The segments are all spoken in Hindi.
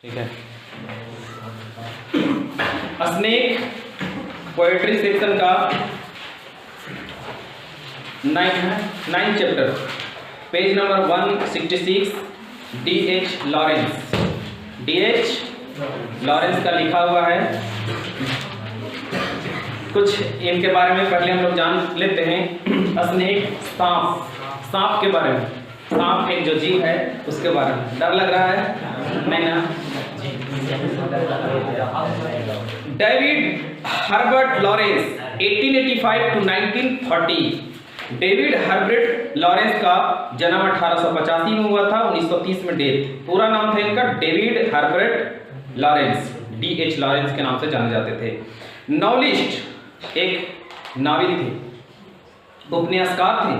ठीक है। स्नेक पोएट्री सेक्शन का 9th chapter, page number 166, D.H. Lawrence. D.H. Lawrence का लिखा हुआ है। कुछ इनके बारे में पहले हम लोग जान लेते हैं। स्नेक, सांप, सांप के बारे में। सांप एक जो जीव है उसके बारे में। डर लग रहा है? नहीं ना? David Herbert Lawrence 1885 to 1930। David Herbert Lawrence का जन्म 1885 में हुआ था, 1930 में डेथ। पूरा नाम था इनका David Herbert Lawrence, D.H. Lawrence के नाम से जाने जाते थे। नॉवलिस्ट, एक नाविल थे, उपन्यासकार थे,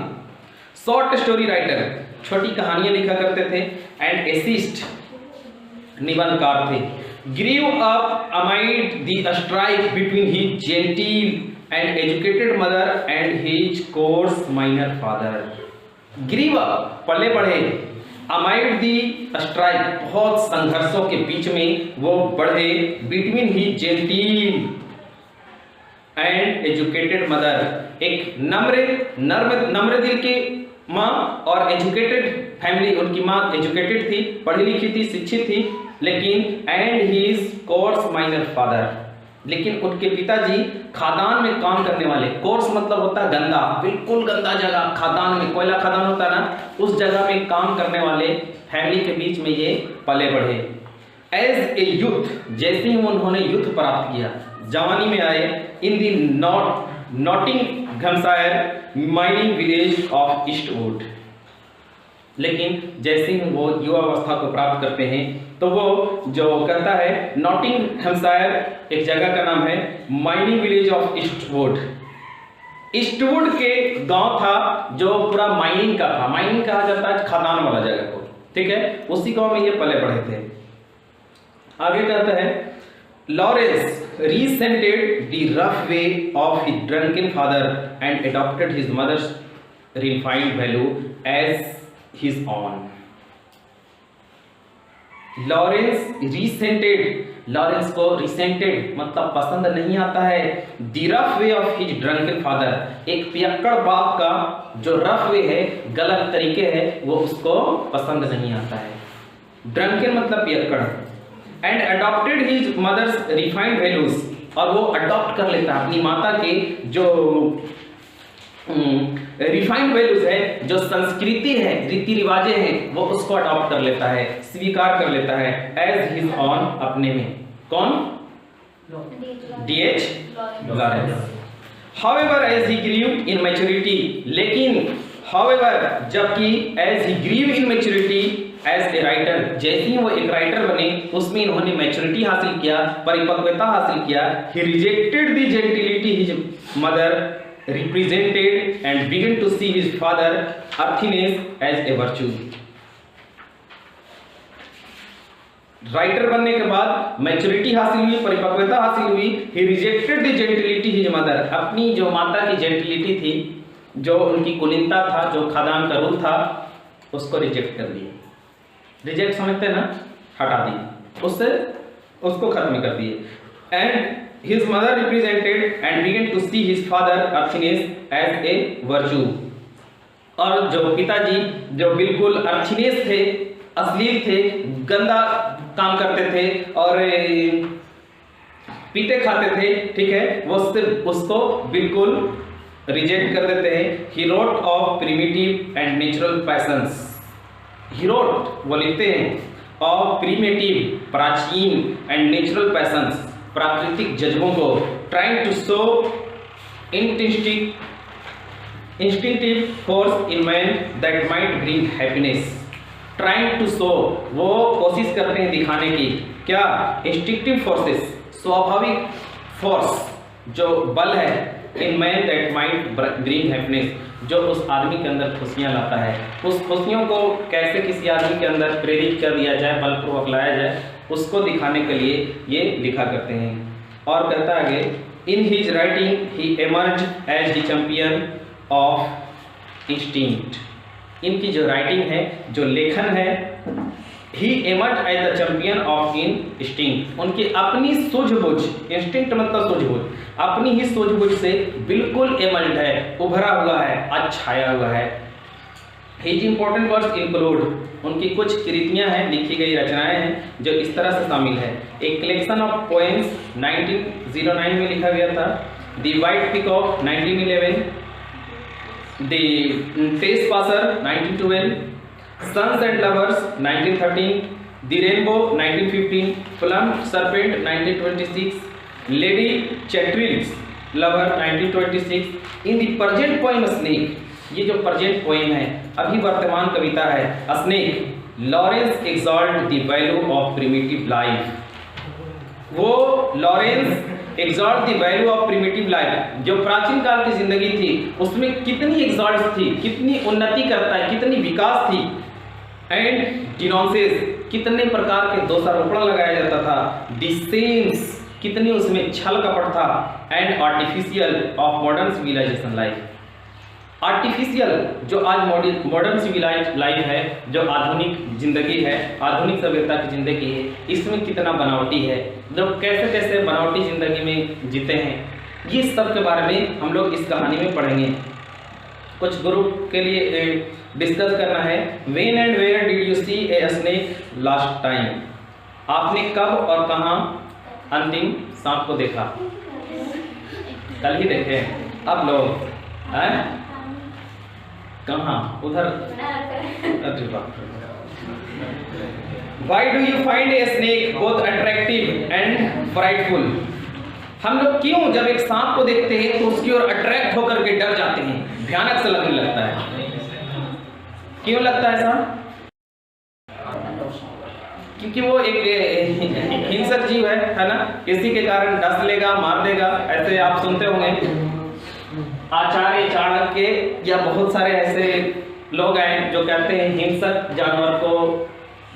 शॉर्ट स्टोरी राइटर, छोटी कहानियां लिखा करते थे, एंड एसिस्ट, निबंधकार थे। Grew up amid the strike between his gentle and educated mother and his coarse miner father. Grew up, पले बढ़े, अमाइड द स्ट्राइक, बहुत संघर्षों के बीच में वो बढ़े, between his gentle and educated mother, एक नम्र दिल की माँ और एजुकेटेड फैमिली, उनकी माँ एजुकेटेड थी, पढ़ी लिखी थी, शिक्षित थी, लेकिन and his coarse miner father, लेकिन उनके पिताजी खादान में काम करने वाले, कोर्स मतलब होता है गंदा, बिल्कुल गंदा जगह, खादान में, कोयला खादान होता है ना, उस जगह में काम करने वाले फैमिली के बीच में ये पले बढ़े। एज ए यूथ, जैसे ही उन्होंने युद्ध प्राप्त किया, जवानी में आए, in the Nottinghamshire mining village of Eastwood, लेकिन जैसे ही वो युवावस्था को प्राप्त करते हैं तो वो जो करता है, नॉटिंघमशायर एक जगह का नाम है, mining village of Eastwood, Eastwood के गांव था जो पूरा माइनिंग का था। माइनिंग कहा जाता है खदान वाला जगह को, ठीक है, उसी गांव में ये पले बढ़े थे। आगे कहता है, Lawrence resented the rough way of his drunken father and adopted his mother's refined value as his own. Lawrence को resented मतलब पसंद नहीं आता है, the rough way of his drunken father, एक पियक्कड़ बाप का जो रफ वे है, गलत तरीके है, वो उसको पसंद नहीं आता है। ड्रंकन मतलब पियक्कड़। And adopted his mother's refined values, और वो अडॉप्ट कर लेता है अपनी माता के जो रिफाइंड वैल्यूज है, जो संस्कृति है, रीति रिवाजें हैं, वो उसको अडॉप्ट कर लेता है, स्वीकार कर लेता है, एज हिज ऑन, अपने में। कौन? D.H. Lawrence. However as he grew in maturity, लेकिन हाउएवर जबकि as he grew in maturity as a writer, जैसे ही वो एक राइटर बने, उसमें इन्होंने मैच्योरिटी हासिल किया, परिपक्वता हासिल किया। He rejected the gentility his mother represented and began to see his father earthiness as a virtue. Writer बनने के बाद मैच्योरिटी हासिल हुई, परिपक्वता हासिल हुई। He rejected the gentility his mother, अपनी जो माता की जेंटिलिटी थी, जो उनकी कुलीनता था, जो खादान का रूल था, उसको रिजेक्ट कर दिए। रिजेक्ट समझते हैं ना, हटा दिए, उससे उसको खत्म कर दिए। And his mother represented and began to see his father earthiness as a virtue, और जो पिताजी जो बिल्कुल अर्थीनेस थे, अश्लील थे, गंदा काम करते थे और पीते खाते थे, ठीक है, वो उसको बिल्कुल रिजेक्ट कर देते हैं। He wrote of primitive and natural passions, he wrote, वो लिखते हैं, ऑफ प्रिमिटिव, प्राचीन, एंड नेचुरल पैशंस, प्राकृतिक जज्बों को, trying to show instinctive force in man that might bring happiness. Trying to show, वो कोशिश करते हैं दिखाने की, क्या? इंस्टिंक्टिव फोर्सेस, स्वाभाविक फोर्स, जो बल है, इन man that might bring happiness, जो उस आदमी के अंदर खुशियां लाता है। उस खुशियों को कैसे किसी आदमी के अंदर प्रेरित कर दिया जाए, बलपूर्वक लाया जाए, उसको दिखाने के लिए ये लिखा करते हैं। और कहता आगे, in his writing he emerge as the champion of instinct. इनकी जो राइटिंग है, जो लेखन है, he emerge as the champion of instinct, उनकी अपनी सूझबूझ, इंस्टिंक्ट मतलब सूझबूझ, अपनी ही सूझबूझ से बिल्कुल एमर्ज है, उभरा हुआ है, आज छाया हुआ है। हिज इंपॉर्टेंट वर्ड्स इंक्लूड, उनकी कुछ कृतियां हैं, लिखी गई रचनाएं हैं जो इस तरह से शामिल है। एक कलेक्शन ऑफ पोएम्स 1909 में लिखा गया था, the white peacock 1911, the trespasser 1912, sons and lovers 1913, the rainbow 1915, plum serpent 1926, lady Chatterley's lover 1926। In the present poem snake, ये जो प्रेजेंट पोएम है, अभी वर्तमान कविता है snake, Lawrence exalt the value of primitive life. वो Lawrence exalt the value of primitive life, जो प्राचीन काल की जिंदगी थी उसमें कितनी एक्सॉल्ट थी, कितनी उन्नति करता है, कितनी विकास थी, एंड डिनोंसेस, कितने प्रकार के दोषारोपण लगाया जाता था, डिसेंस, कितनी उसमें छल कपट था, and artificial of modern civilization life. Artificial जो आज मॉडर्न सिविलाइज लाइफ है, जो आधुनिक जिंदगी है, आधुनिक सभ्यता की जिंदगी है, इसमें कितना बनावटी है, लोग कैसे कैसे बनावटी जिंदगी में जीते हैं, ये सब के बारे में हम लोग इस कहानी में पढ़ेंगे। कुछ ग्रुप के लिए डिस्कस करना है। When and where did you see a snake last time, आपने कब और कहाँ अंतिम सांप को देखा? कल ही देखे अब लोग हैं कहाँ? उधर। Why do you find a snake both attractive and frightful? हम लोग क्यों जब एक सांप को देखते हैं तो उसकी ओर अट्रैक्ट होकर के डर जाते हैं, भयानक से लगने लगता है? क्यों लगता है ऐसा? क्योंकि वो एक हिंसक जीव है ना, किसी के कारण डस लेगा, मार देगा। ऐसे आप सुनते होंगे आचार्य चाणक्य या बहुत सारे ऐसे लोग हैं जो कहते हैं हिंसक जानवर को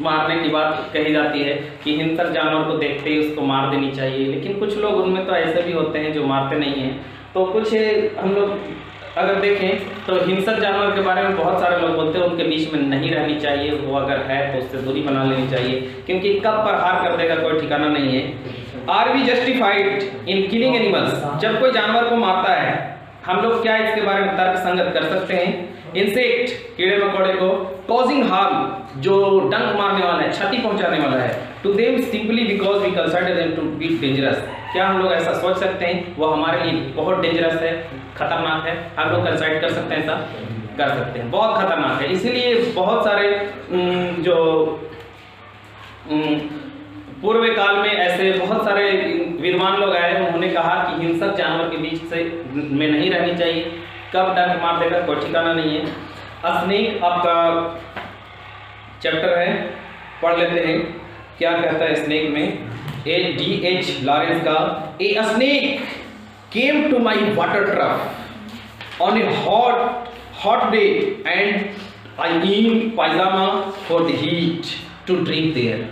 मारने की बात कही जाती है कि हिंसक जानवर को देखते ही उसको मार देनी चाहिए, लेकिन कुछ लोग उनमें तो ऐसे भी होते हैं जो मारते नहीं हैं। तो कुछ हम लोग अगर देखें तो हिंसक जानवर के बारे में बहुत सारे लोग बोलते हैं उनके बीच में नहीं रहनी चाहिए, वो अगर है तो उससे दूरी बना लेनी चाहिए, क्योंकि कब प्रहार कर देगा कोई ठिकाना नहीं है। Are we justified in killing animals, जब कोई जानवर को मारता है हम लोग क्या इसके बारे में तर्क संगत कर सकते हैं? इंसेक्ट, कीड़े मकोड़े को, कॉजिंग हार्म, जो डंक मारने वाला है, क्षति पहुंचाने वाला है, to them simply because we consider them to be dangerous, क्या हम लोग ऐसा सोच सकते हैं वो हमारे लिए बहुत डेंजरस है, खतरनाक है? हम लोग कंसिडर कर सकते हैं, ऐसा कर सकते हैं, बहुत खतरनाक है। इसीलिए बहुत सारे जो पूर्व काल में ऐसे बहुत सारे विद्वान लोग आए, उन्होंने कहा कि हिंसक जानवर के बीच से में नहीं रहनी चाहिए, कब डंक मार देगा कोई ठिकाना नहीं है। स्नेक आपका चैप्टर है, पढ़ लेते हैं क्या कहता है स्नेक में। D.H. लॉरेंस का, a snake came to my water trough on a hot day and I in pyjama for the heat to drink there.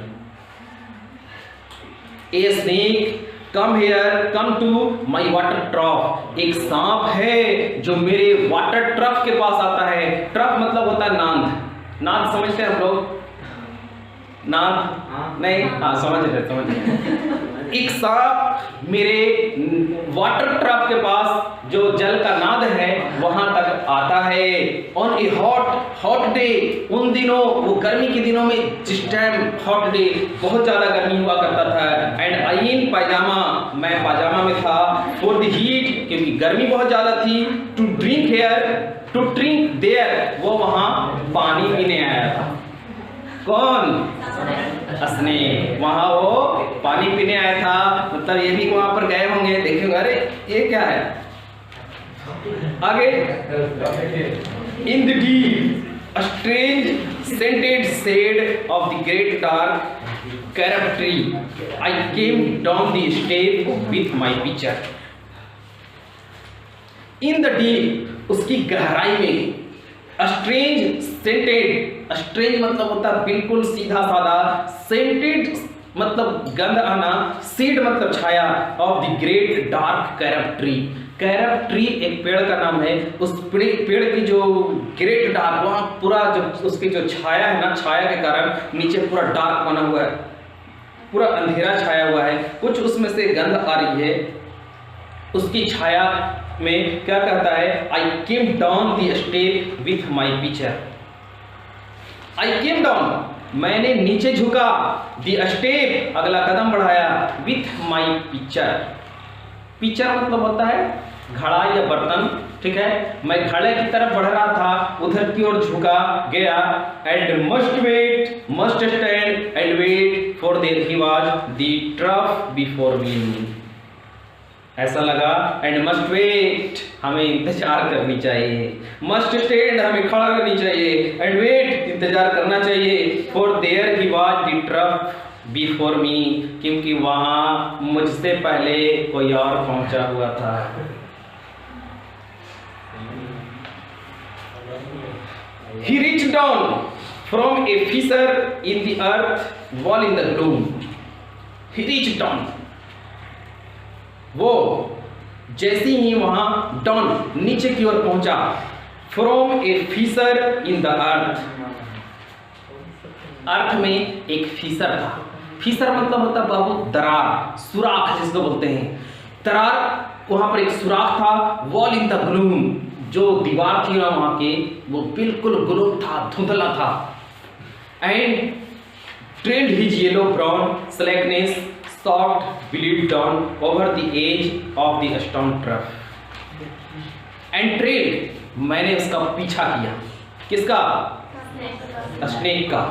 A snake come here, come to my water trough। एक सांप है जो मेरे वाटर ट्रफ के पास आता है। ट्रफ मतलब होता है नांद, नांद समझते हैं हम लोग? नांद नहीं, हाँ समझ रहे। एक सांप मेरे वाटर ट्रफ के पास जो जल का नाद है वहां तक आता है। ऑन ए हॉट डे, उन दिनों, वो गर्मी के दिनों में, जिस टाइम हॉट डे बहुत ज्यादा गर्मी हुआ करता था, एंड आई इन पायजामा, मैं पायजामा में था, फॉर द हीट, क्योंकि गर्मी बहुत ज्यादा थी, to drink here, to drink there, वो वहां पानी पीने आया था। कौन? स्नेक, वहां वो पानी पीने आया था, मतलब ये भी वहां पर गए होंगे, देखेंगे अरे ये क्या है। आगे, in the deep strange scented shade of the great dark carob tree I came down the step with my picture. In the deep, उसकी गहराई में, स्ट्रेंज सेंटेड, स्ट्रेंज मतलब होता है बिल्कुल सीधा साधा, सेंटेड मतलब गंध आना, सीड मतलब छाया, of the great dark carob tree, carob tree एक पेड़ का नाम है। उस पेड़ की जो ग्रेट डार्क, वहाँ पूरा जो उसकी जो छाया है ना, छाया के कारण नीचे पूरा डार्क बना हुआ है, पूरा अंधेरा छाया हुआ है, कुछ उसमें से गंध आ रही है। उसकी छाया में क्या कहता है, I came down the step with my pitcher. I came down, मैंने नीचे झुका, द स्टेप अगला कदम बढ़ाया, विथ माई पिक्चर। पिक्चर मतलब होता है घड़ा या बर्तन, ठीक है। मैं घड़े की तरफ बढ़ रहा था, उधर की ओर झुका गया। And must wait, must stand and wait for there he was the trough before me. ऐसा लगा, एंड मस्ट वेट, हमें इंतजार करनी चाहिए, मस्ट स्टैंड, हमें खड़ा रहनी चाहिए, एंड वेट, इंतजार करना चाहिए, for there he was the trough before me, क्योंकि वहां मुझसे पहले कोई और पहुंचा हुआ था। He reached down from a fissure in the earth wall in the gloom. He reached down. वो जैसे ही वहां डाउन नीचे की ओर पहुंचा, from a fissure in the earth, earth में एक फीसर था। फीसर मतलब होता है बाबू दरार, सुराख जिसको बोलते हैं, दरार, वहां पर एक सुराख था। वॉल इन द ग्लूम, जो दीवार थी ना वहां के, वो बिल्कुल ग्लूम था, धुंधला था। And trend his yellow brown slackness soft believed down over the edge of the stone trough and trailed, मैंने उसका पीछा किया, किसका, स्नेक का।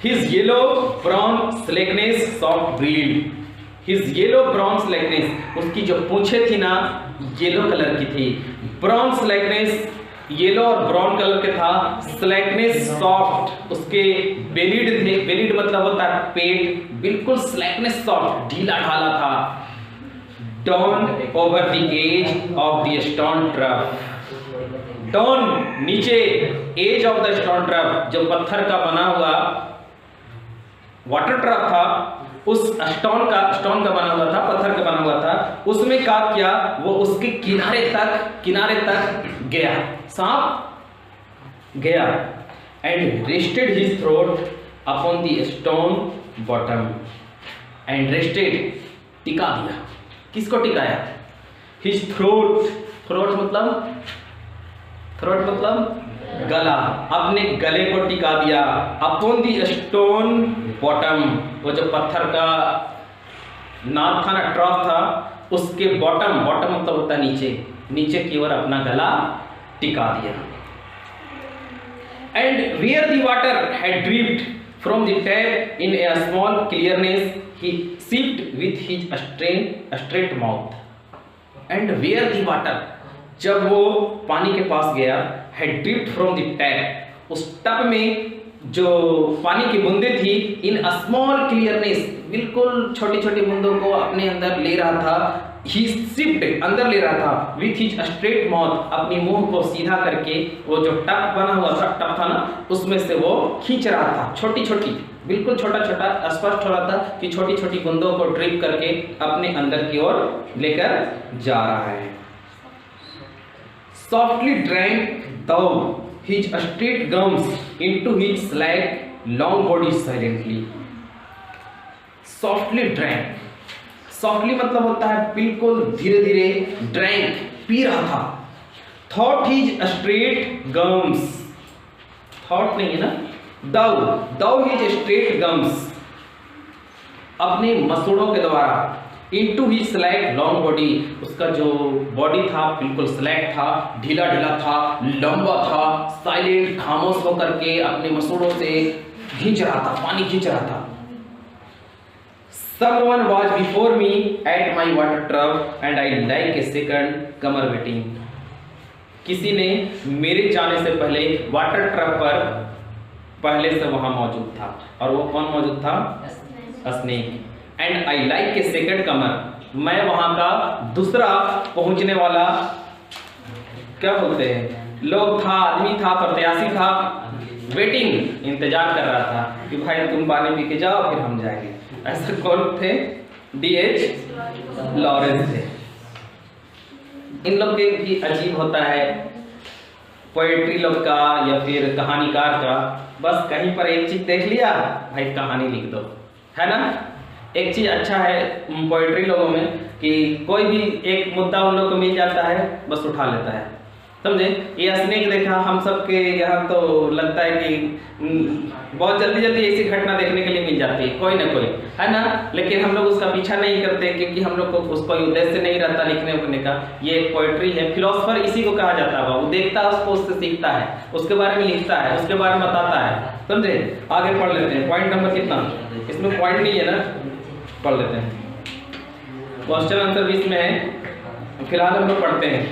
his yellow brown slackness soft believed, his yellow brown slackness, उसकी जो पूंछे थी ना येलो कलर की थी, ब्राउन स्लैकनेस येलो और ब्राउन कलर के था, स्लैकनेस सॉफ्ट, उसके बेलिड थे, बेलिड मतलब होता है पेट, बिल्कुल स्लैकनेस सॉफ्ट, ढीला ढाला था। Down over the edge of the stone trough, down नीचे, edge of the stone trough, जो पत्थर का बना हुआ वाटर ट्रफ था, उस स्टोन का बना हुआ था, पत्थर का बना हुआ था, उसमें क्या किया, वो उसके किनारे तक गया, सांप गया। And rested his throat upon the stone bottom, and rested, टिका दिया, किसको टिकाया, हिज थ्रोट, थ्रोट मतलब गला, अपने गले को टिका दिया, अपॉन द स्टोन बॉटम, वो जो पत्थर का नाद था ना, ट्रफ था, उसके बॉटम मतलब होता है नीचे की ओर अपना गला टिका दिया। And where the water had dripped from the tap in a small clearness, he sipped with his straight mouth. And where the water, जब वो पानी के पास गया, had dripped from the tap, उस टब में जो पानी की बूंदे थी, इन स्मॉल क्लियरनेस, बिल्कुल छोटी छोटी बूंदों को अपने अंदर ले रहा था, ही सिप्ड, अंदर ले रहा था, विथ हिज स्ट्रेट माउथ, अपनी मुंह को सीधा करके, वो जो टब बना हुआ था, टब था ना, उसमें से वो खींच रहा था, छोटी छोटी, बिल्कुल छोटा छोटा, स्पष्ट हो रहा था कि छोटी छोटी बूंदों को ड्रिप करके अपने अंदर की ओर लेकर जा रहा है। Softly drank thou his straight gums into his slack long body silently. Softly drank, softly मतलब होता है बिल्कुल धीरे धीरे, drank पी रहा था, thought his straight gums, thought नहीं है ना, thou his straight gums, अपने मसूड़ों के द्वारा, into his slack long body, उसका जो बॉडी था बिल्कुल स्लैक था, ढीला ढीला था, लंबा था, साइलेंट, खामोश होकर के अपने मसूड़ों से खींच रहा था, पानी खींच रहा था। Someone was before me at my water trough and I like a second comer waiting. किसी ने मेरे जाने से पहले वाटर ट्रफ पर पहले से वहां मौजूद था, और वो कौन मौजूद था, snake. And I like a second comer, मैं वहां का दूसरा पहुंचने वाला, क्या बोलते हैं, लोग था, आदमी था, प्रत्याशी था, वेटिंग, इंतजार कर रहा था कि भाई तुम पानी पी के जाओ फिर हम जाएंगे। ऐसा कौन थे, D.H. लॉरेंस थे। इन लोग के भी अजीब होता है, पोएट्री लोग का या फिर कहानीकार का, बस कहीं पर एक चीज देख लिया भाई कहानी लिख दो, है ना। एक चीज अच्छा है पोएट्री लोगों में कि कोई भी एक मुद्दा उन लोग को मिल जाता है, बस उठा लेता है, समझे। ये स्नेक देखा हम सब के यहाँ तो लगता है कि बहुत जल्दी जल्दी ऐसी घटना देखने के लिए मिल जाती है, कोई ना कोई, है ना। लेकिन हम लोग उसका पीछा नहीं करते क्योंकि हम लोग को उसका उद्देश्य नहीं रहता लिखने उखने का। ये एक पोएट्री है, फिलोसफर इसी को कहा जाता है। वो देखता है उसको, उससे सीखता है, उसके बारे में लिखता है, उसके बारे में बताता है, समझे। आगे पढ़ लेते हैं। पॉइंट नंबर कितना, इसमें पॉइंट नहीं है ना, पढ़ लेते हैं। क्वेश्चन आंसर 20 में है, फिलहाल हम लोग पढ़ते हैं।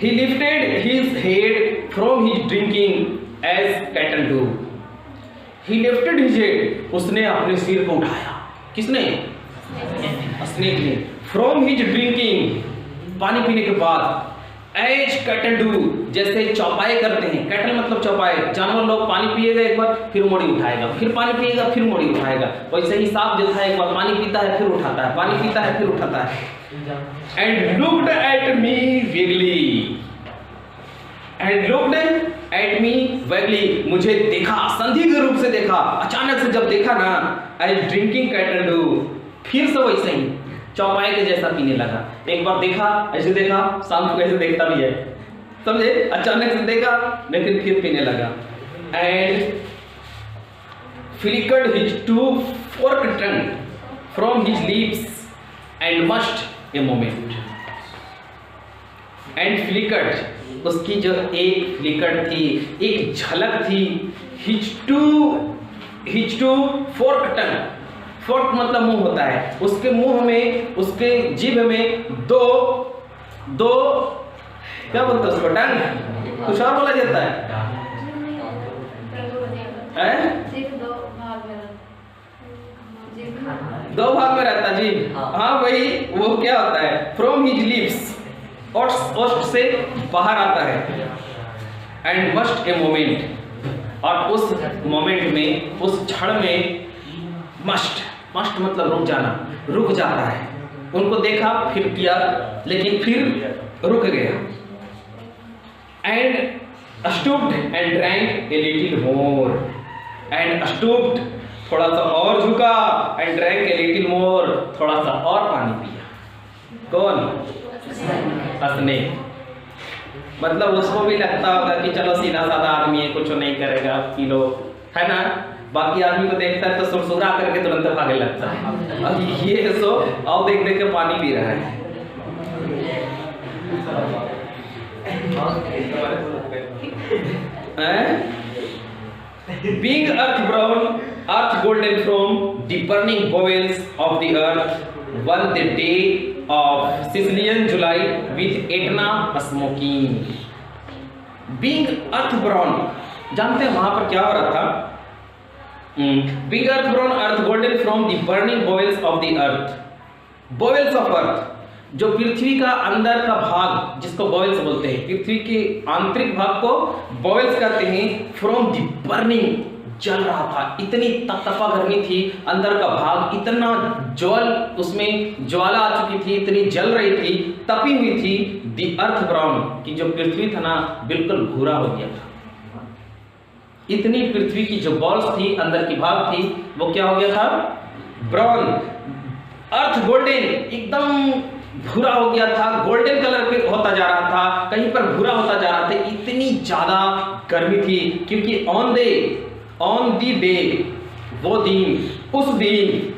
He lifted his head from his drinking as cattle do. He lifted his head. उसने अपने सिर को उठाया। किसने? स्नेक ने। From his drinking, पानी पीने के बाद, as cattle do, जैसे चौपाई करते हैं। कैटल मतलब चौपाई, जानवर लोग पानी पिएगा एक बार फिर मोड़ी उठाएगा, फिर पानी पिएगा फिर मोड़ी उठाएगा। वैसे ही सांप जो था एक बार पानी पीता है फिर उठाता है, पानी पीता है फिर उठाता है। And looked at me vaguely. And looked at me vaguely. मुझे देखा, संदिग्ध रूप से देखा, अचानक से जब देखा ना, as drinking cattle do, फिर से वैसे ही चौपाई के जैसा पीने लगा। एक बार देखा, ऐसे देखा, शाम को ऐसे देखता भी है, समझे। अचानक से देखा लेकिन फिर पीने लगा। And flickered his two forked tongue from his lips and mused a moment. And flickered, उसकी जो एक फ्लिकर थी, एक झलक थी, his two forked tongue, fork मतलब मुंह होता है, उसके मुंह में, उसके जीभ में दो क्या बोलते हैं उसको, टंग, कुछ और बोला जाता है, दो भाग में रहता जी। हाँ वही, वो क्या होता है, फ्रॉम हिज लिप्स, ओठ से बाहर आता है। एंड मस्ट ए मोमेंट, और उस मोमेंट में, उस क्षण में, मस्ट मतलब रुक जाना, रुक जाता है। उनको देखा फिर किया लेकिन फिर रुक गया। And stooped and drank a little more, and stooped, थोड़ा सा और झुका, and drank a little more, थोड़ा सा और पानी पिया। कौन? स्नेक। मतलब उसको भी लगता होगा कि चलो सीधा साधा आदमी है, कुछ नहीं करेगा, पी लो, है ना। बाकी आदमी को देखता है तो सुरसुरा करके तुरंत भागने लगता है। अब ये सो आओ देख के पानी पी रहा है। Being earth brown, earth golden from the burning bowels of the earth, one the day of Sicilian July with Etna smoking. Being earth brown, जानते हैं वहां पर क्या हो रहा था? Being earth brown, earth golden from the burning bowels of the earth. Bowels of earth, जो पृथ्वी का अंदर का भाग, जिसको बॉयल्स बोलते हैं, पृथ्वी के आंतरिक भाग को बॉयल्स कहते हैं। फ्रॉम दी बर्निंग, जल रहा था, इतनी तपतपा गर्मी थी, अंदर का भाग इतना ज्वल, उसमें ज्वाला आ चुकी थी, इतनी जल रही थी, तपी हुई थी। दी अर्थ ब्राउन, की जो पृथ्वी था ना बिल्कुल भूरा हो गया था। इतनी पृथ्वी की जो बॉल्स थी, अंदर की भाग थी, वो क्या हो गया था? ब्राउन। अर्थ गोल्डन, एकदम भूरा हो गया था, गोल्डन कलर पे होता जा रहा था, कहीं पर भूरा होता जा रहा था। इतनी ज्यादा गर्मी थी क्योंकि ऑन दी डे, वो दिन, उस दिन,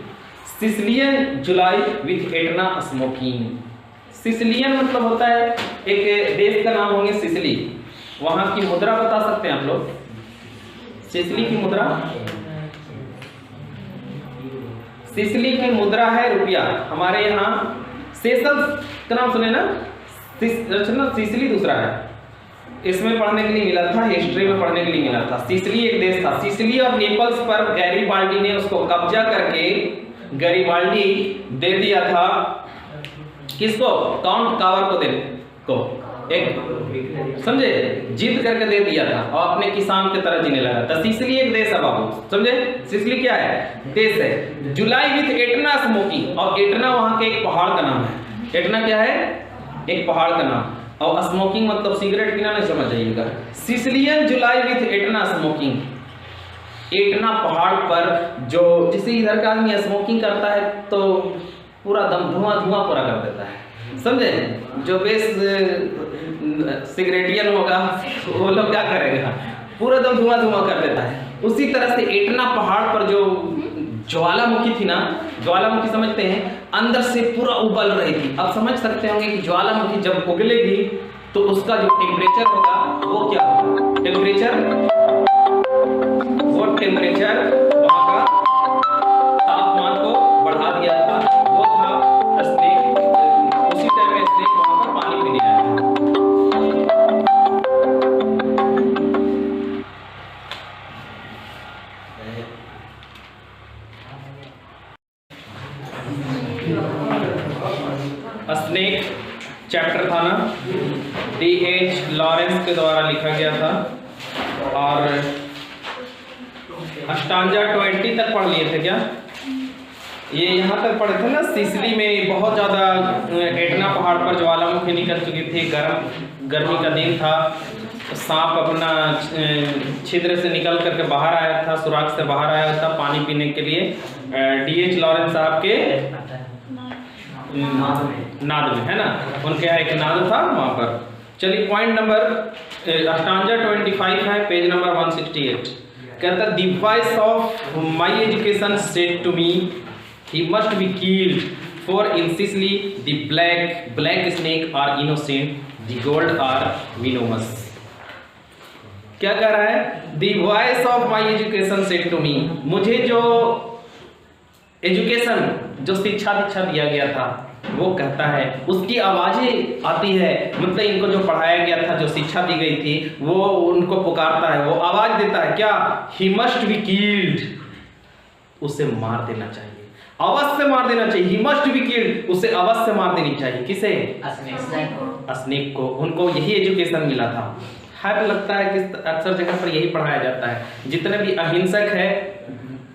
Sicilian July with Etna smoking. Sicilian मतलब होता है एक देश का नाम होंगे सिसिली, वहां की मुद्रा बता सकते हैं आप लोग? सिसिली की मुद्रा, सिसिली की मुद्रा है रुपया। हमारे यहाँ सेशल्स का नाम सुने ना, सिसिली दूसरा है, इसमें पढ़ने के लिए मिला था, हिस्ट्री में पढ़ने के लिए मिला था। सिसिली एक देश था। सिसिली और नेपल्स पर गैरीबाल्डी ने उसको कब्जा करके, गैरीबाल्डी दे दिया था किसको? काउंट कावर को एक, समझे, जीत करके दे दिया था और अपने किसान की तरह जीने लगा था। सिसिली एक देश है बाबू, समझे। सिसिली क्या है? देश है। जुलाई विथ एटना स्मोकिंग, और एटना वहां के एक पहाड़ का नाम है। एटना क्या है? एक पहाड़ का नाम। और स्मोकिंग मतलब सिगरेट पीना नहीं समझ जाइएगा। Sicilian July with Etna smoking, Etna पहाड़ पर जो जिसे इधर का आदमी स्मोकिंग करता है तो पूरा दम धुआं धुआं पूरा कर देता है, समझे। जो बेस सिगरेटियन होगा वो लोग क्या करेगा, पूरा दम धुआं धुआं कर देता है। उसी तरह से एटना पहाड़ पर जो ज्वालामुखी थी ना, ज्वालामुखी समझते हैं, अंदर से पूरा उबल रही थी। अब समझ सकते होंगे कि ज्वालामुखी जब उगलेगी तो उसका जो टेम्परेचर होगा वो क्या होगा, टेम्परेचर वहाँ का तापमान को बढ़ा दिया था। वो था स्नेक, उसी टाइम में स्नेक वहाँ पर पानी पीने आया था। स्नेक चैप्टर था ना, D.H. लॉरेंस के द्वारा लिखा गया था। और स्टांजा 20 तक पढ़ लिए थे क्या? ये यहाँ तक पढ़े थे ना, सिसिली में बहुत ज़्यादा एटना पहाड़ पर ज्वालामुखी निकल चुकी थी, गर्मी का दिन था। सांप अपना छिद्र से निकल करके बाहर आया था, सुराख से बाहर आया था पानी पीने के लिए। D.H. लॉरेंस साहब के नाद में, है ना, उनके यहाँ एक नाद था वहाँ पर। चलिए पॉइंट नंबर स्टांजा 25 है, पेज नंबर 168। कहता the voice of my education said to me he must be killed for in Sicily the black snakes are innocent, the gold are venomous. क्या कह रहा है? The voice of my education said to me, मुझे जो एजुकेशन, जो शिक्षा दीक्षा दिया गया था वो कहता है, उसकी आवाजें आती है, मतलब इनको जो पढ़ाया गया था, जो शिक्षा दी गई थी, वो उनको पुकारता है, वो आवाज देता है क्या? ही मस्ट बी किल्ड, उसे मार देना चाहिए, अवश्य मार देना चाहिए। ही मस्ट बी किल्ड, उसे अवश्य मार देनी चाहिए। किसे? स्नेक को। उनको यही एजुकेशन मिला था। हर लगता है कि अक्सर जगह पर यही पढ़ाया जाता है, जितने भी अहिंसक है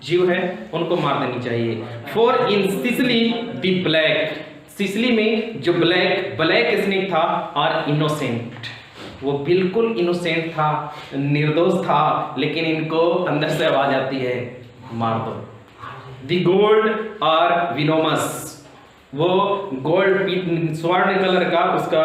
जीव है उनको मार देनी चाहिए। For in Sicily the black, Sicily में जो ब्लैक स्नेक था और इनोसेंट, वो बिल्कुल इनोसेंट था, निर्दोष था, लेकिन इनको अंदर से आवाज आती है मार दो। द गोल्ड और विनोमस, वो गोल्ड स्वर्ण कलर का, उसका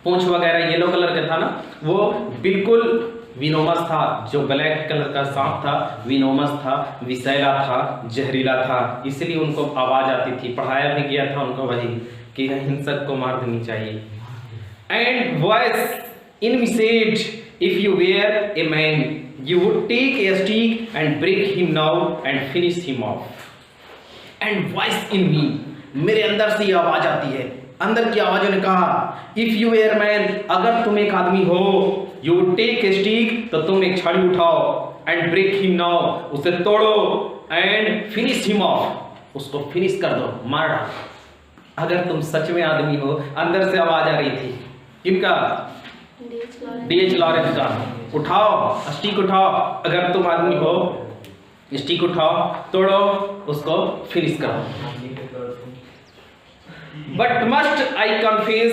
पूंछ वगैरह येलो कलर का था ना, वो बिल्कुल विनोमस था। जो ब्लैक कलर का सांप था विनोमस था, विषैला था, जहरीला था, इसलिए उनको आवाज आती थी। पढ़ाया भी गया था उनको वही कि हिंसक को मार देनी चाहिए। And voice in me said if you were a man you would take a stick and break him now and finish him off. And voice in me, मेरे अंदर से ये आवाज आती है, अंदर की आवाजों ने कहा इफ यू वेयर मैन, अगर तुम एक आदमी हो, यू टेक ए स्टिक, तो तुम एक छड़ी उठाओ, एंड ब्रेक हिम नाउ, उसे तोड़ो, एंड फिनिश हिम ऑफ, उसको फिनिश कर दो, मार डालो। अगर तुम सच में आदमी हो, अंदर से आवाज आ रही थी किनका? D.H. लॉरेंस का। उठाओ स्टिक, उठाओ, अगर तुम आदमी हो स्टिक उठाओ, तोड़ो, उसको फिनिश करो। But must I confess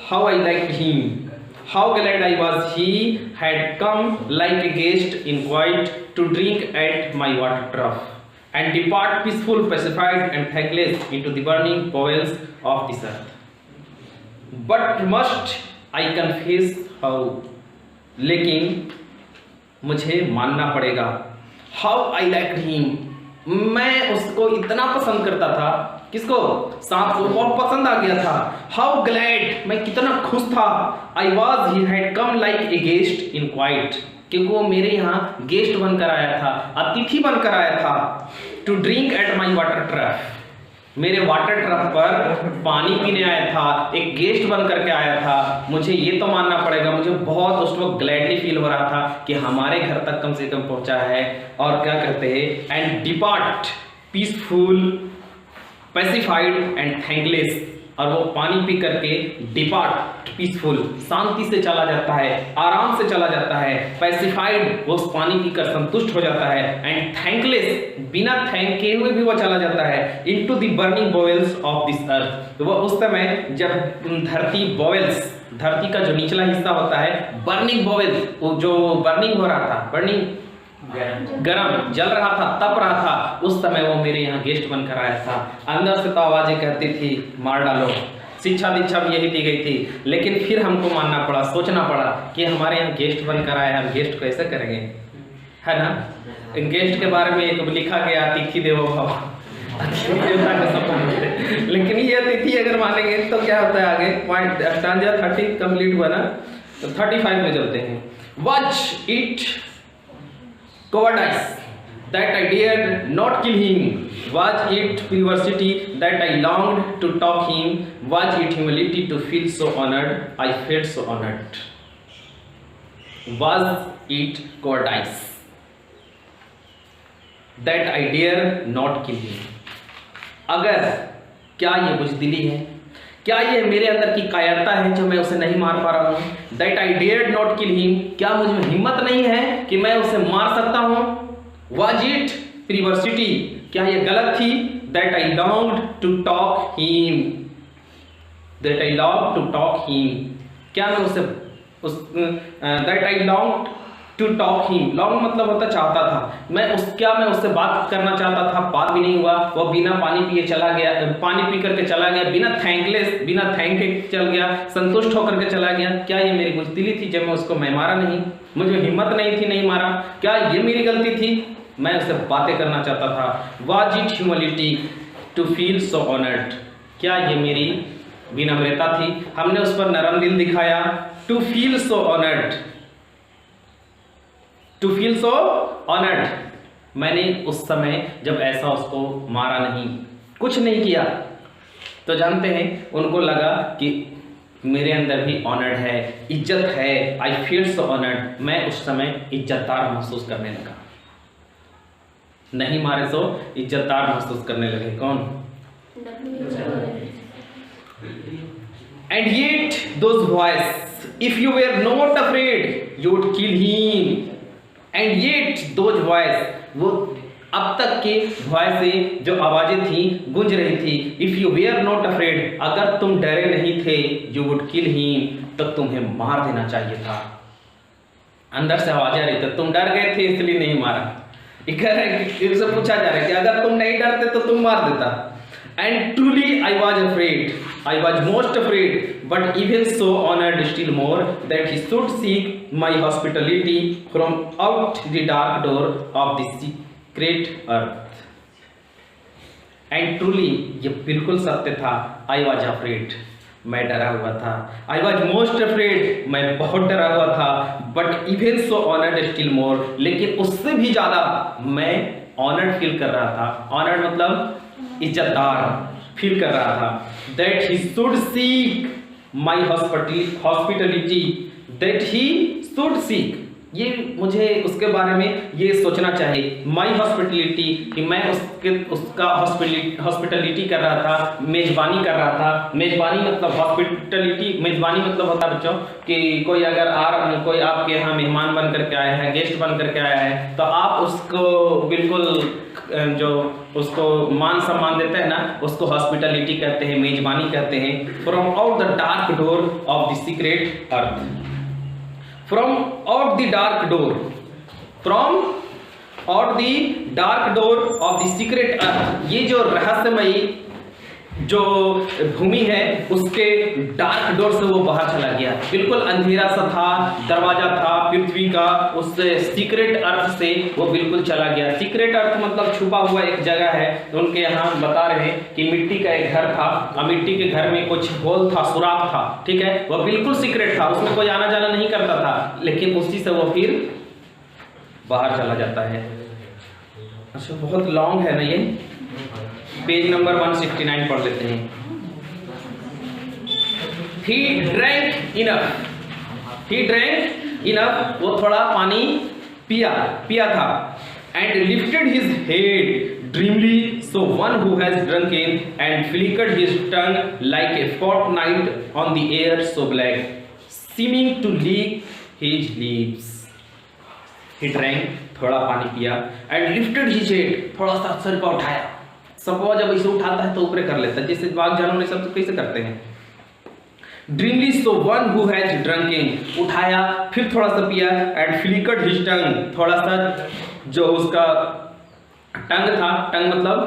how I liked him, how glad I was he had come like a guest in quiet to drink at my water trough, and depart peaceful, pacified, and thankless into the burning bowels of this earth. But must I confess how, लेकिन मुझे मानना पड़ेगा, how I liked him, मैं उसको इतना पसंद करता था। किसको? सांप को बहुत पसंद आ गया था। हाउ ग्लैड, मैं कितना खुश था। I was, he had come like a guest in quite, क्योंकि वो मेरे यहाँ गेस्ट बनकर आया था, अतिथि बनकर आया था। To drink at my water trough, मेरे वाटर ट्रफ पर पानी पीने आया था, एक गेस्ट बन करके आया था। मुझे ये तो मानना पड़ेगा, मुझे बहुत उस वक्त ग्लैडली फील हो रहा था कि हमारे घर तक कम से कम पहुंचा है। और क्या कहते हैं? And depart peaceful, pacified and thankless, और वो पानी पी करके डिपार्ट पीसफुल, शांति से चला जाता है, आराम से चला जाता है, पैसिफाइड, वो उस पानी पीकर संतुष्ट हो जाता है, एंड थैंकलेस, बिना थैंक किए हुए भी वो चला जाता है into the burning bowels of this earth. तो वो उस समय जब धरती बॉवेल्स, धरती का जो निचला हिस्सा होता है, बर्निंग बॉवेल्स, वो जो बर्निंग हो रहा था, बर्निंग गरम जल रहा था, तप रहा था, उस समय वो मेरे यहाँ गेस्ट बनकर आया था। अंदर से तो आवाजें कहती थी मार डालो, शिक्षा दीक्षा भी यही दी गई थी, लेकिन फिर हमको मानना पड़ा, सोचना पड़ा कि हमारे यहाँ गेस्ट बनकर आए, हम गेस्ट को ऐसे करेंगे, है ना। गेस्ट के बारे में एक लिखा गया, अतिथि देवो भव, देवता का सपना। लेकिन ये अतिथि अगर मानेंगे तो क्या होता है आगे, पॉइंट स्टांजा 30 कंप्लीट हुआ ना, तो 35 में चलते हैं। Watch it cowardice that I dared not kill him, was it perversity that I longed to talk him, was it humility to feel so honored, I felt so honored, was it cowardice that I dare not kill him। अगर क्या ये बुज़दिली है, क्या ये मेरे अंदर की कायरता है जो मैं उसे नहीं मार पा रहा हूँ, that I dared not kill him, क्या मुझ में हिम्मत नहीं है कि मैं उसे मार सकता हूँ, वाज इट प्रीवर्सिटी, क्या ये गलत थी, that I longed to talk him, that I long to talk him, क्या मैं उसे that I long to talk him, long मतलब होता चाहता था, मैं उससे बात करना चाहता था, बात भी नहीं हुआ, वो बिना पानी पिए चला गया, पानी पी करके चला गया, बिना थैंक के चल गया, संतुष्ट होकर के चला गया। क्या ये मेरी बुज़दिली थी जब मैं मारा नहीं, मुझे हिम्मत नहीं थी, नहीं मारा, क्या ये मेरी गलती थी, मैं उससे बातें करना चाहता था। Was it humility to feel so honoured, क्या ये मेरी विनम्रता थी, हमने उस पर नरम दिल दिखाया, to feel so honoured, to feel so honoured, मैंने उस समय जब ऐसा उसको मारा नहीं, कुछ नहीं किया, तो जानते हैं उनको लगा कि मेरे अंदर भी ऑनर्ड है, इज्जत है, आई फील सो ऑनर्ड, मैं उस समय इज्जतदार महसूस करने लगा, नहीं मारे सो इज्जतदार महसूस करने लगे। कौन? And yet those voice if you were not afraid you would kill him, and yet those voice, वो अब तक के वॉइस जो आवाजें थी गूंज रही थी, if you were not afraid, अगर तुम डरे नहीं थे, यू वुड किल हिम, तो तुम्हें मार देना चाहिए था। अंदर से आवाजें आ रही थी, तुम डर गए थे इसलिए नहीं मारा, इनसे पूछा जा रहा है कि अगर तुम नहीं डरते तो तुम मार देता। And truly I was afraid, I was most afraid, but even so honored still more that he should seek my hospitality from out the dark door of the secret earth. And truly, ये बिल्कुल सत्य था, I was afraid, मैं डरा हुआ था, I was most afraid, मैं बहुत डरा हुआ था, but even so honored still more, लेकिन उससे भी ज़्यादा मैं honored फील कर रहा था, honored मतलब इज्जतदार फील कर रहा था, that he should seek my hospitality, that he should seek, ये मुझे उसके बारे में ये सोचना चाहिए, my hospitality, कि मैं उसका हॉस्पिटलिटी कर रहा था, मेजबानी कर रहा था। मेजबानी मतलब हॉस्पिटलिटी, मेजबानी मतलब होता है बच्चों कि कोई अगर कोई आपके यहाँ मेहमान बन करके आया है, गेस्ट बन करके आया है, तो आप उसको बिल्कुल जो उसको मान सम्मान देते हैं ना, उसको हॉस्पिटलिटी कहते हैं, मेजबानी कहते हैं। From out the dark door of the secret earth, from out the dark door, from out the dark door of the secret earth, ये जो रहस्यमयी जो भूमि है उसके डार्क डोर से वो बाहर चला गया, बिल्कुल अंधेरा सा था, दरवाजा था पृथ्वी का, उस सीक्रेट अर्थ से वो बिल्कुल चला गया। सीक्रेट अर्थ मतलब छुपा हुआ एक जगह है, तो उनके यहाँ बता रहे हैं कि मिट्टी का एक घर था और मिट्टी के घर में कुछ होल था, सुराख था, ठीक है, वो बिल्कुल सीक्रेट था, उसमें कोई आना जाना नहीं करता था, लेकिन उसी से वो फिर बाहर चला जाता है। अच्छा, बहुत लॉन्ग है ना ये, पेज नंबर 169 पढ़ लेते हैं। He drank enough, वो थोड़ा पानी पिया था, and lifted his head dreamily so one who has drunken and flickered his tongue like a fortnight on the air so black, seeming to lick his lips. He drank, थोड़ा पानी पिया, and lifted his head, थोड़ा सा सर का उठाया. सपोज जब इसे उठाता है तो ऊपर कर लेता है, जैसे बाघ जानवर ने सब कैसे करते हैं. Dreamily, so one who has drunken, उठाया, फिर थोड़ा सा पिया, and flickered his tongue, थोड़ा सा जो उसका टंग था, टंग मतलब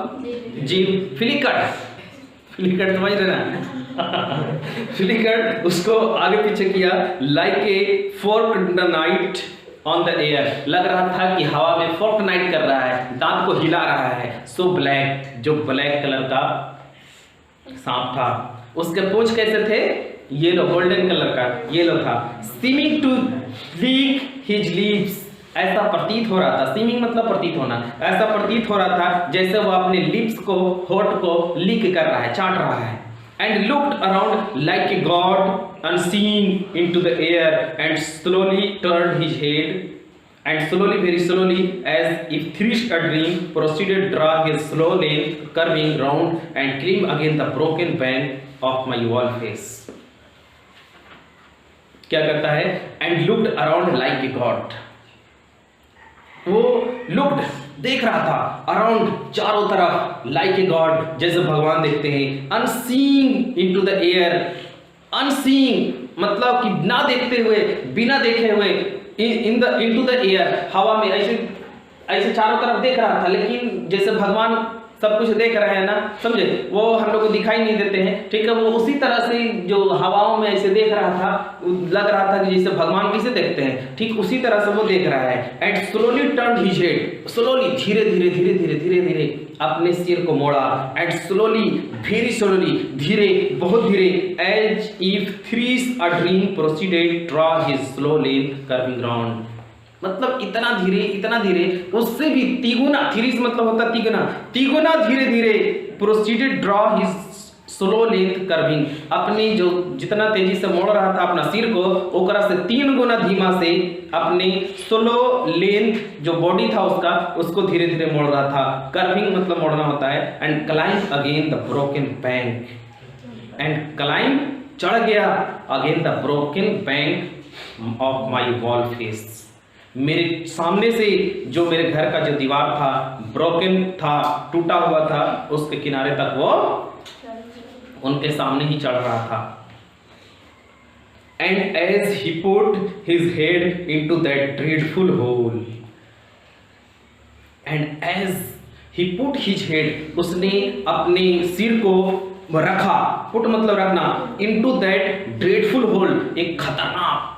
जीभ, फ्लिकर्ड समझ रहे ना. फ्लिकर्ड उसको आगे पीछे किया, like a forked knife on the air, लग रहा था कि हवा में forked knife कर रहा है, दांत को हिला रहा है. So black, जो ब्लैक कलर का सांप था, उसके पूंछ कैसे थे, येलो, गोल्डन कलर का येलो था. Seeming to lick his lips, ऐसा प्रतीत हो रहा था. सीमिंग मतलब प्रतीत होना. ऐसा प्रतीत हो रहा था जैसे वो अपने लिप्स को, होठ को लीक कर रहा है, चाट रहा है. And looked around like a god unseen into the air and slowly turned his head and slowly, very slowly, as if thresh a dream, proceeded draw his slow length curving round and climb again the broken bank of my wall face. क्या करता है? And looked around like a god. वो लुक्ड, देख रहा था, अराउंड, चारों तरफ, लाइक ए गॉड, जैसे भगवान देखते हैं. Unseeing into the air, unseeing मतलब कि ना देखते हुए, बिना देखे हुए, इनटू द एयर, हवा में ऐसे चारों तरफ देख रहा था. लेकिन जैसे भगवान सब कुछ देख रहे हैं ना, समझे, वो हम लोग को दिखाई नहीं देते हैं. ठीक है, वो उसी तरह से जो हवाओं में ऐसे देख रहा था, लग रहा था कि जैसे भगवान कैसे देखते हैं, ठीक उसी तरह से वो देख रहा है. And slowly turned his head, slowly, धीरे धीरे धीरे धीरे धीरे धीरे अपने सिर को मोड़ा. एंड स्लोली, वेरी स्लोली, धीरे, बहुत धीरे, as if thrice a dream proceeded draw his slow length curving round. मतलब इतना धीरे, उससे भी तिगुना, थ्रीस मतलब होता तिगुना धीरे धीरे, proceeded draw his slow length curving, अपनी जो जितना तेजी से मोड़ रहा था अपना सिर को, ओकरा से 3 गुना धीमा से अपने स्लो लेंथ जो बॉडी था उसका, उसको धीरे धीरे मोड़ रहा था. कर्विंग मतलब मोड़ना होता है. And climb again the broken bank, and climb चढ़ गया, again the broken bank of my wall face, मेरे सामने से जो मेरे घर का जो दीवार था, ब्रोकन था, टूटा हुआ था, उसके किनारे तक वो उनके सामने ही चढ़ रहा था. And as he put his head into that dreadful hole, and as he put his head, उसने अपने सिर को रखा, पुट मतलब रखना, इनटू दैट ड्रेडफुल होल, एक खतरनाक,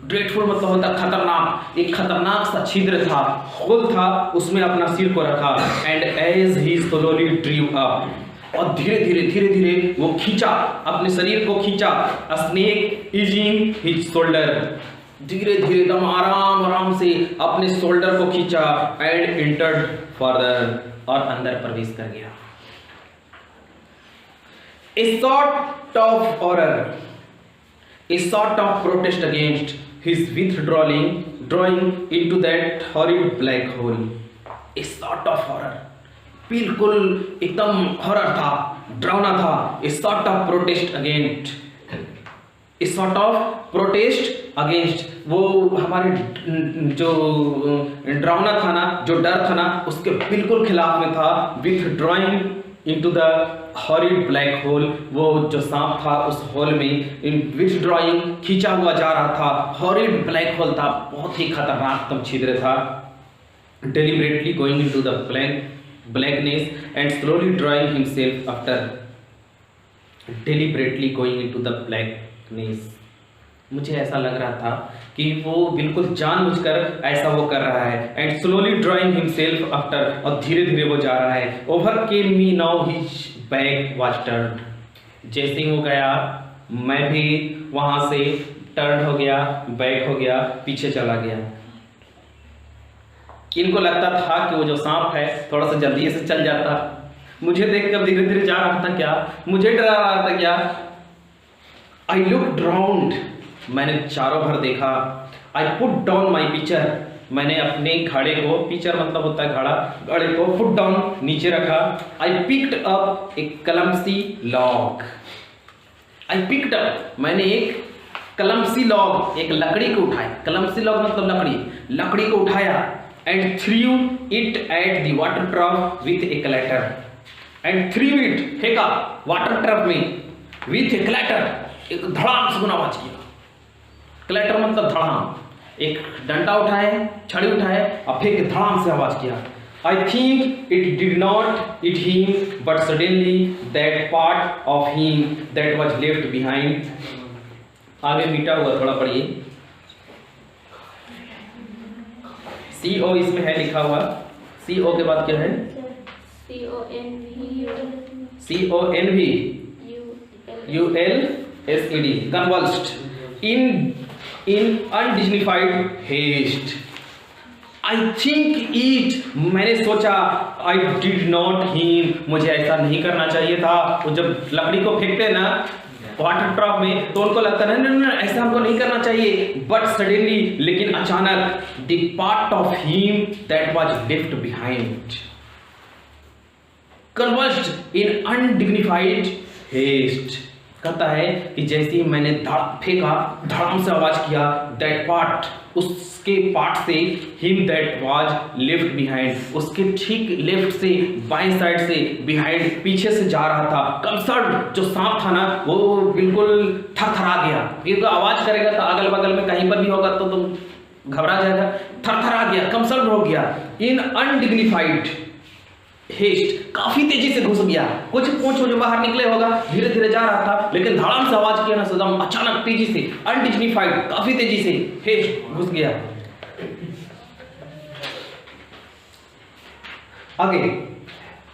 ड्रेडफुल मतलब होता खतरनाक, एक खतरनाक सा छिद्र था, होल था, उसमें अपना सिर को रखा. And as he slowly drew up, और धीरे धीरे वो खींचा, अपने शरीर को खींचा. स्नेक इजिंग हिज शोल्डर, धीरे धीरे एकदम आराम से अपने शोल्डर को खींचा. एंड एंटर्ड फर्दर, और अंदर प्रवेश कर गया. A sort of horror, a sort of protest against his drawing into that horrid black hole. A sort of horror, बिल्कुल एकदम हॉरर था, डरावना था. A sort of protest against, a sort of protest against, वो हमारे जो डरावना था ना, जो डर था ना, उसके बिल्कुल खिलाफ में था. withdrawing into the horrid black hole, वो जो सांप था उस होल में, इन withdrawing, खींचा हुआ जा रहा था. horrid black hole था, बहुत ही खतरनाक तम छिद्र था. deliberately going into the blackness and slowly drawing himself after, deliberately going into the blackness, मुझे ऐसा लग रहा था कि वो बिल्कुल जानबूझकर ऐसा वो कर रहा है. And slowly drawing himself after, और धीरे धीरे वो जा रहा है. Over came me now his back was turned, जैसे ही वो गया मैं भी वहां से टर्न हो गया, बैक हो गया, पीछे चला गया. इनको लगता था कि वो जो सांप है थोड़ा सा जल्दी से चल जाता, मुझे देखकर धीरे धीरे जा रहा था क्या, मुझे डरा रहा था क्या. आई लुक्ड राउंड, मैंने चारों भर देखा. I put down my picture, मैंने अपने घड़े को, पिचर मतलब होता है घड़ा, घड़े को पुट डाउन नीचे रखा। I picked up a clumsy log. I picked up, मैंने एक कलमसी लॉग, एक लकड़ी को उठाया। कलमसी लॉग मतलब लकड़ी, लकड़ी को उठाया। And through it at the water trough with A clatter. And through it, फेंका वाटर ट्रफ में, विथ ए क्लैटर, एक धड़ाम से आवाज किया। क्लैटर मतलब धड़ाम, एक डंडा उठाए, छड़ी उठाए और फिर धड़ाम से आवाज किया। I think it did not hit him, but suddenly that part of him that was left behind, आगे मीठा हुआ, थोड़ा पढ़िए। CO इसमें है लिखा हुआ, CO के बाद क्या है? CONV ULSED, convulsed in undignified haste. I think it, मैंने सोचा, I did not him, मुझे ऐसा नहीं करना चाहिए था। वो जब लकड़ी को फेंकते ना वाटर ट्रफ में तो उनको लगता है ना ऐसा हमको नहीं करना चाहिए। बट सडनली, लेकिन अचानक, the part of him that was left behind conversed in undignified haste. कहता है कि जैसे ही मैंने फेंका, धड़ाम से आवाज किया, दैट पार्ट, उसके पार्ट से, him that was left behind, उसके ठीक लेफ्ट से, बाएं साइड से, बिहाइंड पीछे से जा रहा था। कंसर्न, जो सांप था ना वो बिल्कुल थरथरा गया। ये तो आवाज करेगा तो अगल बगल में कहीं पर भी होगा तो तुम घबरा जाएगा। थरथरा गया, कंसर्न हो गया। इन अनडिग्निफाइड हेस्ट, काफी तेजी से घुस गया। कुछ पूंछ जो बाहर निकले होगा, धीरे धीरे जा रहा था, लेकिन धड़ाम से आवाज किया ना सदम, अचानक तेजी से, अनडिग्निफाइड, काफी तेजी से हेस्ट घुस गया। आगे,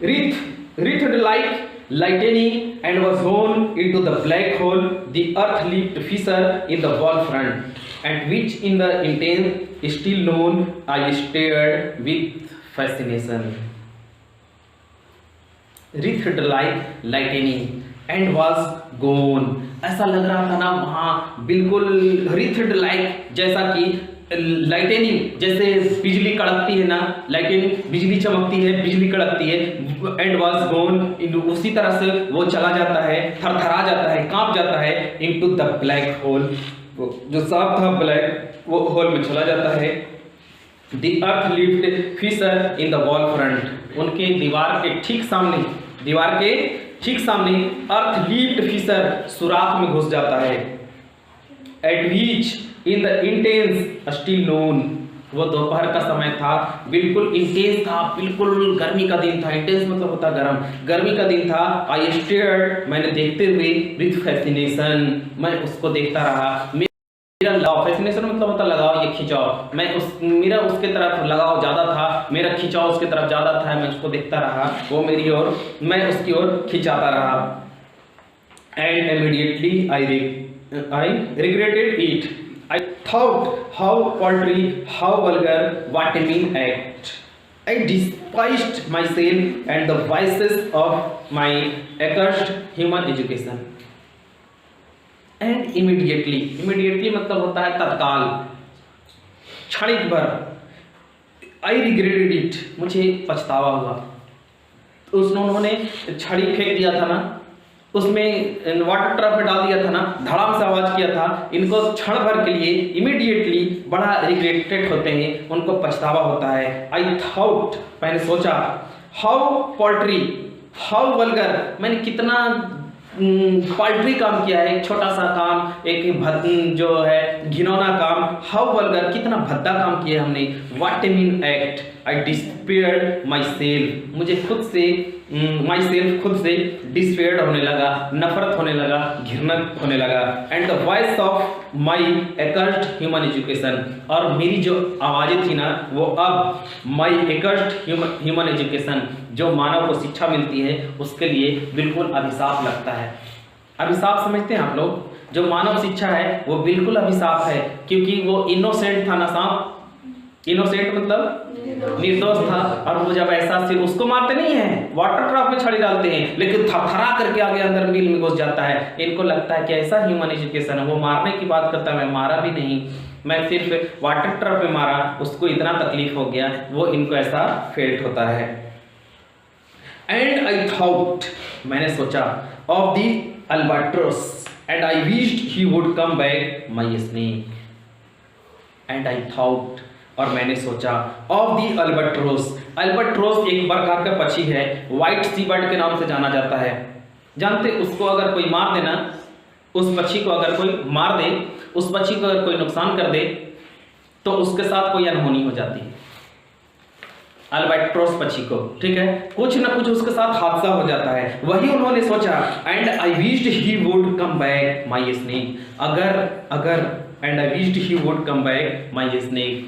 writhed like lightning and was thrown into the black hole, the earth-lipped fissure in the wall front, and which in the intense still known I stared with fascination. Writhed like lightning and was gone, ऐसा लग रहा था ना वहाँ बिल्कुल writhed like, जैसा कि लाइटनिंग, जैसे बिजली कड़कती है ना, लाइटनिंग बिजली चमकती है, बिजली कड़कती है, एंड वाज गोन, उसी तरह से वो चला जाता है, थरथरा जाता है, कांप जाता है, इनटू द ब्लैक होल, जो सांप था ब्लैक, वो होल में चला जाता है। The earth lift fissure in the wall front, उनके दीवार के ठीक सामने, दीवार के ठीक सामने अर्थ लिफ्ट फिशर सुराख में घुस जाता है। Eight which in the intense still known, वो दोपहर का समय था, बिल्कुल इंटेंस था, बिल्कुल गर्मी का दिन था। इंटेंस मतलब होता गरम, गर्मी का दिन था। आई स्टेयर्ड, मैंने देखते हुए, विथ फैसिनेशन, मैं उसको देखता रहा। मेरा लगाव, फैसिनेशन मतलब होता लगाव, ये खिंचाव, मैं मेरा उसके तरफ लगाव ज़्यादा था, मेरा खिंचाव उसके तरफ ज़्यादा था। मैं उसको देखता रहा, वो मेरी ओर, मैं उसकी ओर खिंचाता रहा। And immediately I regretted it, I thought how paltry, how vulgar, what a mean act. I despised myself and the vices of my accursed human education. And immediately, immediately मतलब होता है तत्काल, क्षणिक भर। I regretted it, मुझे पछतावा हुआ। उन्होंने छड़ी फेंक दिया था ना, उसमें वाटर ट्रफ में डाल दिया था ना, धड़ाम से आवाज किया था। इनको क्षण भर के लिए इमीडिएटली बड़ा रिग्रेटेड होते हैं, उनको पछतावा होता है। आई थॉट, मैंने सोचा, हाउ पोल्ट्री, हाउ वल्गर, मैंने कितना पाल्ट्री काम किया है, एक छोटा सा काम, एक जो है घिनौना काम। हाउ वल्गर, कितना भद्दा काम किया हमने। What A mean act, I despaired my self, मुझे खुद से, माई सेल्फ खुद से डिस्पेयर्ड होने लगा, नफरत होने लगा, घृणा होने लगा। And the voice of my accursed human education, और मेरी जो आवाज़ें थी ना वो अब माई एक्स्ड ह्यूमन एजुकेशन, जो मानव को शिक्षा मिलती है उसके लिए बिल्कुल अभिशाप लगता है। अभिशाप समझते हैं आप लोग? जो मानव शिक्षा है वो बिल्कुल अभिशाप है, क्योंकि वो इनोसेंट था ना सांप, इनोसेंट मतलब निर्दोष था, और वो जब ऐसा सिर, उसको मारते नहीं है, वाटर ट्रफ में छड़ी डालते हैं, लेकिन थरथरा करके आगे अंदर मिल में घुस जाता है। इनको लगता है कि ऐसा ह्यूमन एजुकेशन है, वो मारने की बात करता है, मैं मारा भी नहीं। मैं सिर्फ वाटर ट्रप में मारा, उसको इतना तकलीफ हो गया, वो इनको ऐसा फेल्ट होता है। एंड आई थॉट, मैंने सोचा, of the albatross and I wished he would come back my snake. And I thought, और मैंने सोचा, ऑफ दी अल्बाट्रोस। अल्बाट्रोस एक प्रकार का पक्षी है, व्हाइट सी बर्ड के नाम से जाना जाता है। जानते, उसको अगर कोई मार देना, उस पक्षी को अगर कोई मार दे, उस पक्षी को अगर कोई नुकसान कर दे, तो उसके साथ कोई अनहोनी हो जाती है। अल्बाट्रोस पक्षी को, ठीक है, कुछ ना कुछ उसके साथ हादसा हो जाता है। वही उन्होंने सोचा, and I wished he would come back my snake. अगर and I wished he would come back my snake,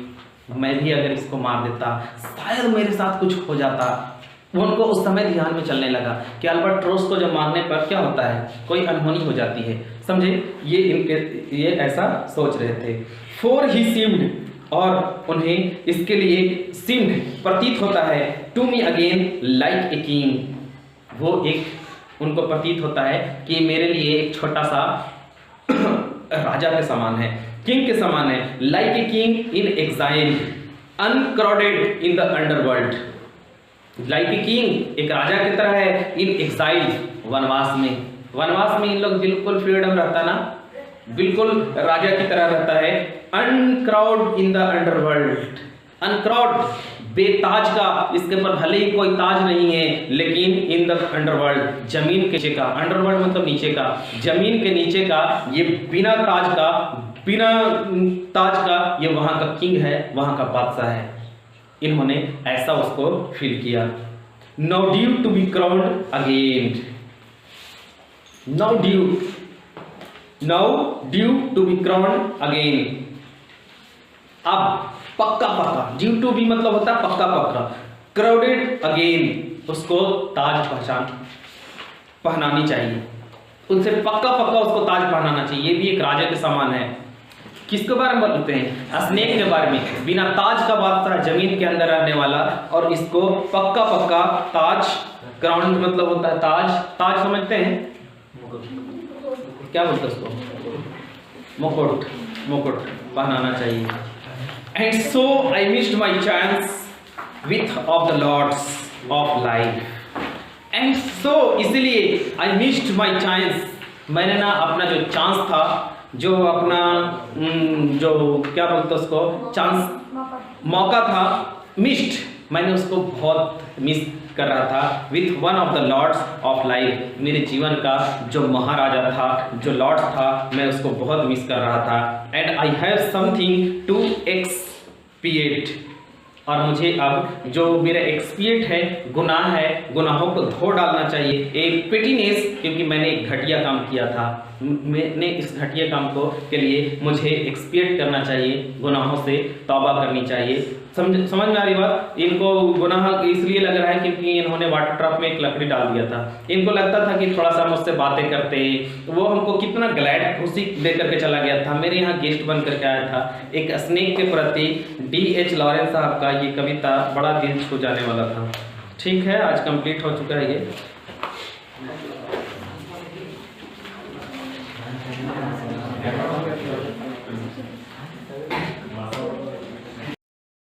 मैं भी अगर इसको मार देता, शायद मेरे साथ कुछ हो जाता। उनको उस समय ध्यान में चलने लगा कि अल्बाट्रोस को जब मारने पर क्या होता है, कोई अनहोनी हो जाती है, समझे। ये ऐसा सोच रहे थे। फॉर ही सीम्ड, और उन्हें इसके लिए सीम्ड प्रतीत होता है, to me again like a king. वो एक उनको प्रतीत होता है कि मेरे लिए एक छोटा सा राजा के समान है, किंग के समान है। Like a king in exile uncrowned in the underworld. Like a king, एक राजा की तरह है, इन एग्जाइल, वनवास में। वनवास में इन लोग बिल्कुल फ्रीडम रहता ना, बिल्कुल राजा की तरह रहता है। अनक्राउड इन द अंडरवर्ल्ड, अनक्राउड, बेताज का, इसके ऊपर भले ही कोई ताज नहीं है, लेकिन इन द अंडरवर्ल्ड, जमीन के नीचे का, अंडरवर्ल्ड मतलब नीचे का, जमीन के नीचे का, ये बिना ताज का ये वहां का किंग है, वहां का बादशाह है। इन्होंने ऐसा उसको फील किया। Now due to be crowned again, now due to be crowned again. अब पक्का, ड्यू टू बी मतलब होता है पक्का, क्राउडेड अगेन, उसको ताज पहनानी चाहिए, उनसे पक्का उसको ताज पहनाना चाहिए। ये भी एक राजा के समान है। किसके बारे में बोलते हैं? स्नेक के बारे में। बिना ताज का बादशाह, जमीन के अंदर रहने वाला, और इसको पक्का ताज, क्राउन मतलब होता है ताज समझते हैं, क्या बोलते हैं उसको, मुकुट पहनाना चाहिए। And so I missed my chance with of the lords of life. And so इसलिए आई मिस्ड माई चांस, मैंने ना अपना जो चांस था, जो अपना जो क्या बोलते उसको, चांस, मौका था, मिस्ड, मैंने उसको बहुत मिस कर रहा था। With one of the lords of life, मेरे जीवन का जो महाराजा था, जो लॉर्ड्स था, मैं उसको बहुत मिस कर रहा था। And I have something to expiate, और मुझे अब जो मेरा एक्सपिएट है, गुनाह है, गुनाहों को धो डालना चाहिए। एक पिटीनेस, क्योंकि मैंने एक घटिया काम किया था, मैंने इस घटिया काम को के लिए मुझे एक्सपिएट करना चाहिए, गुनाहों से तौबा करनी चाहिए। समझ में आ रही बात? इनको गुनाह इसलिए लग रहा है क्योंकि इन्होंने वाटर ट्रक में एक लकड़ी डाल दिया था। इनको लगता था कि थोड़ा सा मुझसे बातें करते, वो हमको कितना ग्लैड खुशी दे करके चला गया था, मेरे यहाँ गेस्ट बन करके आया था। एक स्नेक के प्रति D.H. लॉरेंस साहब का ये कविता बड़ा दिल छू जाने वाला था। ठीक है, आज कंप्लीट हो चुका है ये।